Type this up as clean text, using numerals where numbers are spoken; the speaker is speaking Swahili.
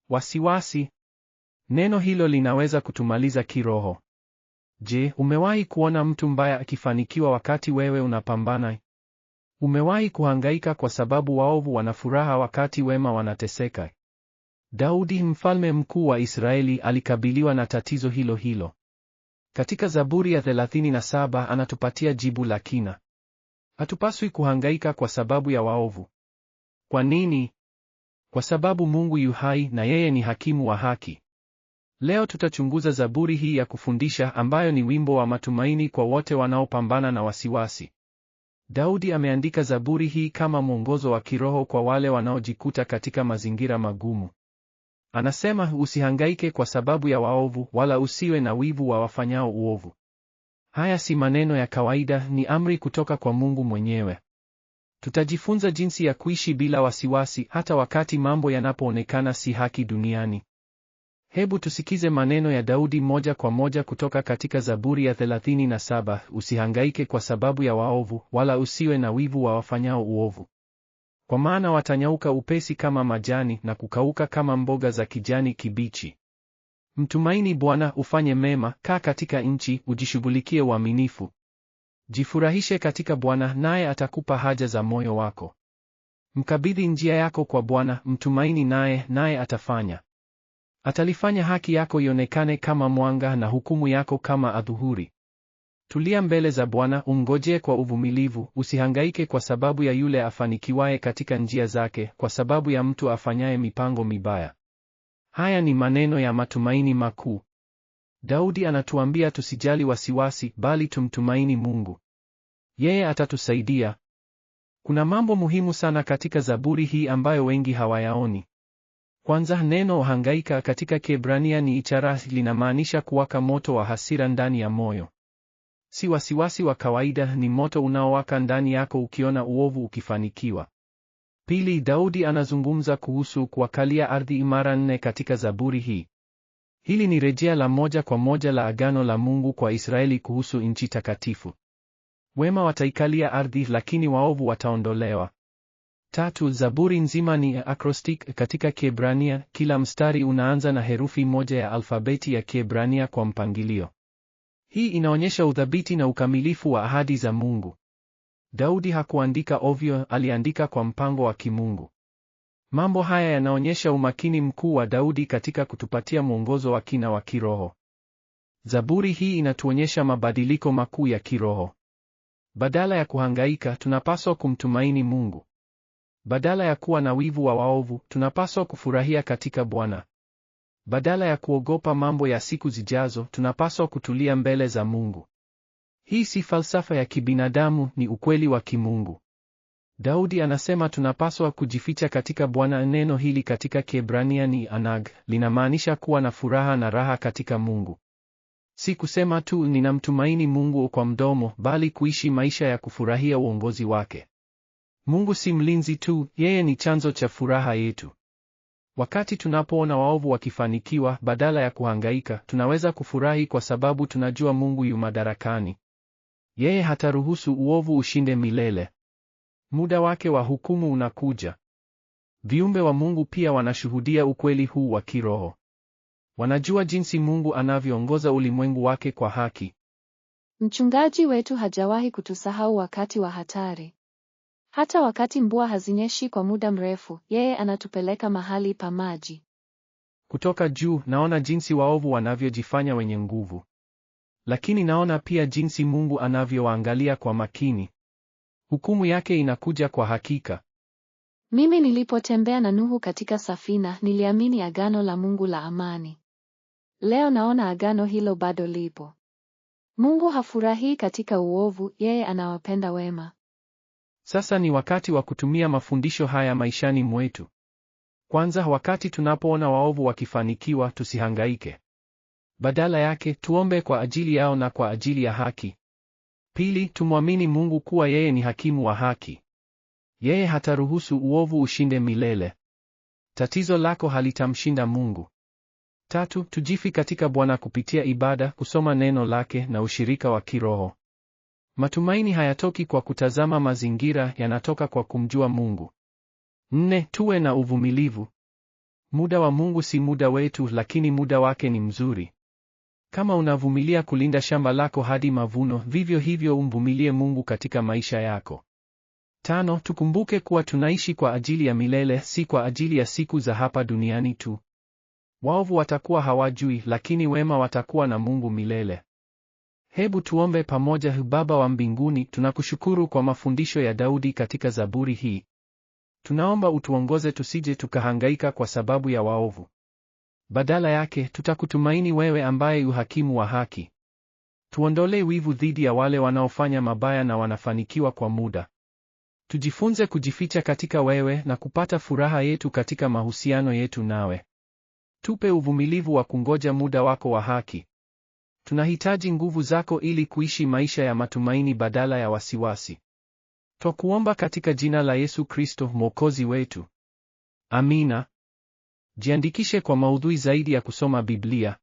Wasiwasi. Neno hilo linaweza kutumaliza kiroho. Je, umewahi kuona mtu mbaya akifanikiwa wakati wewe unapambana? Umewahi kuhangaika kwa sababu waovu wana furaha wakati wema wanateseka? Daudi, mfalme mkuu wa Israeli, alikabiliwa na tatizo hilo hilo. Katika Zaburi ya 37 anatupatia jibu la kina. Hatupaswi kuhangaika kwa sababu ya waovu. Kwa nini? Kwa sababu Mungu yu hai na yeye ni hakimu wa haki. Leo tutachunguza Zaburi hii ya kufundisha ambayo ni wimbo wa matumaini kwa wote wanaopambana na wasiwasi. Daudi ameandika Zaburi hii kama mwongozo wa kiroho kwa wale wanaojikuta katika mazingira magumu. Anasema, usihangaike kwa sababu ya waovu, wala usiwe na wivu wa wafanyao uovu. Haya si maneno ya kawaida, ni amri kutoka kwa Mungu mwenyewe. Tutajifunza jinsi ya kuishi bila wasiwasi hata wakati mambo yanapoonekana si haki duniani. Hebu tusikize maneno ya Daudi moja kwa moja kutoka katika Zaburi ya 37, usihangaike kwa sababu ya waovu, wala usiwe na wivu wa wafanyao uovu. Kwa maana watanyauka upesi kama majani na kukauka kama mboga za kijani kibichi. Mtumaini Bwana, ufanye mema, kaa katika nchi, ujishughulikie uaminifu. Jifurahishe katika Bwana, naye atakupa haja za moyo wako. Mkabidhi njia yako kwa Bwana, mtumaini naye atafanya. Atalifanya haki yako ionekane kama mwanga na hukumu yako kama adhuhuri. Tulia mbele za Bwana, umngojee kwa uvumilivu, usihangaike kwa sababu ya yule afanikiwaye katika njia zake, kwa sababu ya mtu afanyaye mipango mibaya. Haya ni maneno ya matumaini makuu. Daudi anatuambia tusijali wasiwasi, bali tumtumaini Mungu. Yeye atatusaidia. Kuna mambo muhimu sana katika Zaburi hii ambayo wengi hawayaoni. Kwanza, neno hangaika katika Kiebrania ni ichara, linamaanisha kuwaka moto wa hasira ndani ya moyo. Si wasiwasi wa kawaida, ni moto unaowaka ndani yako ukiona uovu ukifanikiwa. Pili, Daudi anazungumza kuhusu kuwakalia ardhi imara 4 katika Zaburi hii. Hili ni rejea la moja kwa moja la agano la Mungu kwa Israeli kuhusu nchi takatifu. Wema wataikalia ardhi, lakini waovu wataondolewa. Tatu, Zaburi nzima ni acrostic katika Kiebrania, kila mstari unaanza na herufi moja ya alfabeti ya Kiebrania kwa mpangilio. Hii inaonyesha uthabiti na ukamilifu wa ahadi za Mungu. Daudi hakuandika ovyo, aliandika kwa mpango wa kimungu. Mambo haya yanaonyesha umakini mkuu wa Daudi katika kutupatia mwongozo wa kina wa kiroho. Zaburi hii inatuonyesha mabadiliko makuu ya kiroho. Badala ya kuhangaika, tunapaswa kumtumaini Mungu. Badala ya kuwa na wivu wa waovu, tunapaswa kufurahia katika Bwana. Badala ya kuogopa mambo ya siku zijazo, tunapaswa kutulia mbele za Mungu. Hii si falsafa ya kibinadamu, ni ukweli wa kimungu. Daudi anasema tunapaswa kujificha katika Bwana. Neno hili katika Kiebrania ni anag, linamaanisha kuwa na furaha na raha katika Mungu. Si kusema tu ninamtumaini Mungu kwa mdomo, bali kuishi maisha ya kufurahia uongozi wake. Mungu si mlinzi tu, yeye ni chanzo cha furaha yetu. Wakati tunapoona waovu wakifanikiwa, badala ya kuhangaika, tunaweza kufurahi kwa sababu tunajua Mungu yu madarakani. Yeye hataruhusu uovu ushinde milele. Muda wake wa hukumu unakuja. Viumbe wa Mungu pia wanashuhudia ukweli huu wa kiroho. Wanajua jinsi Mungu anavyoongoza ulimwengu wake kwa haki. Mchungaji wetu hajawahi kutusahau wakati wa hatari. Hata wakati mvua hazinyeshi kwa muda mrefu, yeye anatupeleka mahali pa maji. Kutoka juu, naona jinsi waovu wanavyojifanya wenye nguvu. Lakini naona pia jinsi Mungu anavyowaangalia kwa makini. Hukumu yake inakuja kwa hakika. Mimi nilipotembea na Nuhu katika safina, niliamini agano la Mungu la amani. Leo naona agano hilo bado lipo. Mungu hafurahii katika uovu, yeye anawapenda wema. Sasa ni wakati wa kutumia mafundisho haya maishani mwetu. Kwanza, wakati tunapoona waovu wakifanikiwa, tusihangaike. Badala yake, tuombe kwa ajili yao na kwa ajili ya haki. Pili, tumwamini Mungu kuwa yeye ni hakimu wa haki. Yeye hataruhusu uovu ushinde milele. Tatizo lako halitamshinda Mungu. Tatu, tujifi katika Bwana kupitia ibada, kusoma neno lake na ushirika wa kiroho. Matumaini hayatoki kwa kutazama mazingira, yanatoka kwa kumjua Mungu. 4, tuwe na uvumilivu. Muda wa Mungu si muda wetu, lakini muda wake ni mzuri. Kama unavumilia kulinda shamba lako hadi mavuno, vivyo hivyo umvumilie Mungu katika maisha yako. 5. Tukumbuke kuwa tunaishi kwa ajili ya milele, si kwa ajili ya siku za hapa duniani tu. Waovu watakuwa hawajui, lakini wema watakuwa na Mungu milele. Hebu tuombe pamoja. Baba wa mbinguni, tunakushukuru kwa mafundisho ya Daudi katika Zaburi hii. Tunaomba utuongoze tusije tukahangaika kwa sababu ya waovu. Badala yake, tutakutumaini wewe ambaye uhakimu wa haki. Tuondolee wivu dhidi ya wale wanaofanya mabaya na wanafanikiwa kwa muda. Tujifunze kujificha katika wewe na kupata furaha yetu katika mahusiano yetu nawe. Tupe uvumilivu wa kungoja muda wako wa haki. Tunahitaji nguvu zako ili kuishi maisha ya matumaini badala ya wasiwasi. Twakuomba katika jina la Yesu Kristo, Mwokozi wetu. Amina. Jiandikishe kwa maudhui zaidi ya kusoma Biblia.